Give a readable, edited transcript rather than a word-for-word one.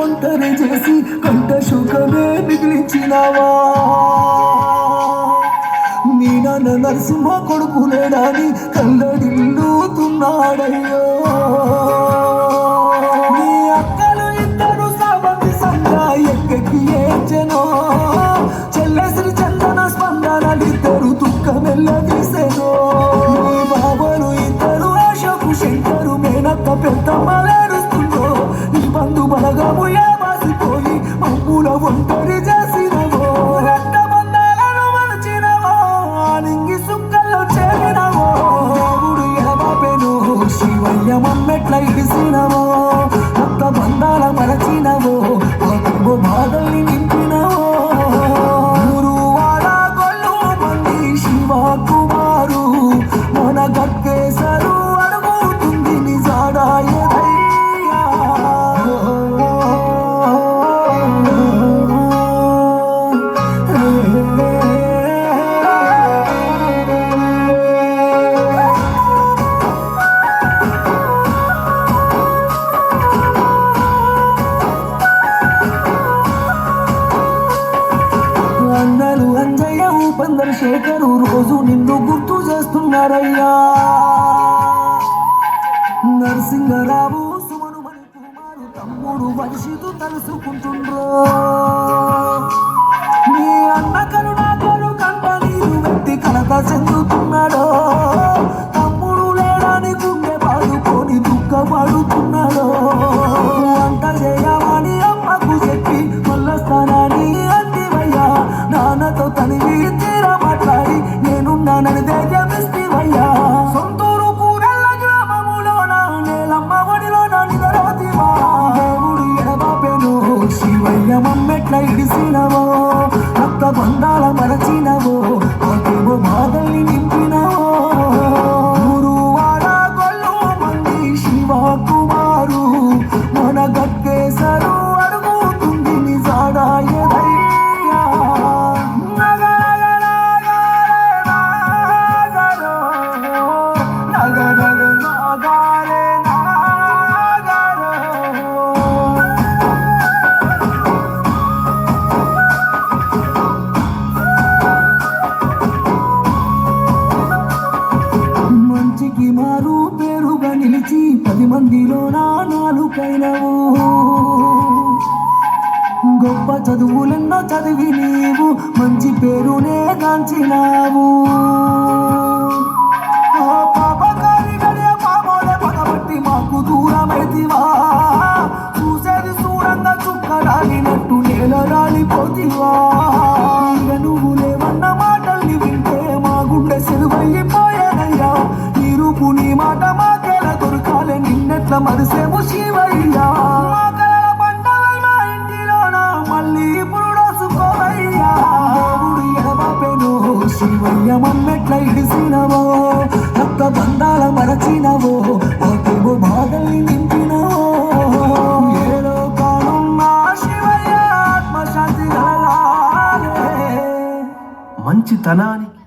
ఒంటరి చేసి కంట శోకమే మిగిలించినావా మీ నాన్న నరసింహ కొడుకు లేడని కళ్ళడిల్లుతున్నాడయ్యో నీ అక్కలు ఇద్దరు సాబంది సంగా ఎక్కకి ఏడ్చెనో చెల్లెసిరి చందన స్పందనలిద్దరు దుఃఖమెల్ల తీసెనో నీ బాబలు ఇద్దరు అశోకు శంకరు మేనత్త పెద్దమ్మ లేడుస్తుందో నీ బంధు బలగము ఏమాసిపోయి మమ్ముల ఒంటరి చేసినవో రక్త బంధాలను మరచినవో నింగి సుక్కల్లో చేరినవో దేవుడు ఎడబాపెను శివయ్య మమ్మెట్ల ఇడిసినవో రక్త బంధాల మరచినవో ఆత్మ బాధల్ని నింపినవో గురువాడ గొల్లు మంది శివ కుమారు మన గక్కేసరు అడుగుతుంది నిజాడాయదయ్యా అన్నలు అంజయ్య ఉపందర్ శేఖరు రోజు నిన్ను గుర్తు చేస్తున్నారయ్యా నరసింగరావు సుమను మణి కుమారు తమ్ముడు వంశీతు తలుసుకుంటుండ్రో నీ అన్న కరుణాకరు కంట నీరు వ్యక్తి కలత చెందుతున్నాడో తమ్ముడు లేడని గుండె పాడుకొని దుఃఖపడుతున్నాడో వంట చేయమని అమ్మకు చెప్పి మల్లస్థానాన్ని అందివయ్యా నాన్నతో తనివి తీర మాట్లాడి నేనున్నానని ధైర్యమిస్తివయ్యా సొంతూరు కూరెళ్ళ గ్రామములోన నేలమ్మ ఒడిలోన నిదరవతివా దేవుడు ఎడబాపెను శివయ్య మమ్మెట్ల ఇడిసినవో రక్త బంధాల మరచినవో ఆకేమో బాధల్ని నింపినవో గురువాడ గొల్లు మంది శివ కుమారు మన గక్కేసరు అడుగుతుంది నిజాడాయదయ్యా మంచికి మారు పేరుగా నిలిచి 10 మందిలో నాలుకైనవు గొప్ప చదువులెన్నో చదివి నీవు మంచి పేరునే కాంచినావు పాపకారి గడియ పామోలే పగబట్టి మాకు దూరమైతివా చూసేది చూడంగా చుక్కరాలినట్టు నేల రాలిపోతివా ఇక నువ్వు లేవన్న మాటల్ని వింటే మా గుండె సెలువైపోయానయ్యా నీ రూపు నీ మాట మాకేలా దొరకాలే నిన్నెట్ల మరిసేము శివయ్యా మా కలల పంటవై మా ఇంటిలోన మళ్ళీ పురుడోసుకోవయ్యా దేవుడు ఎడబాపెను శివయ్య మమ్మెట్ల ఇడిసినవో రక్త బంధాల మరచినవో ఆకేమో బాధల్ని నింపినవో ఏలో కానున్నా శివయ్య ఆత్మశాంతి కలగాలే మంచితనానికి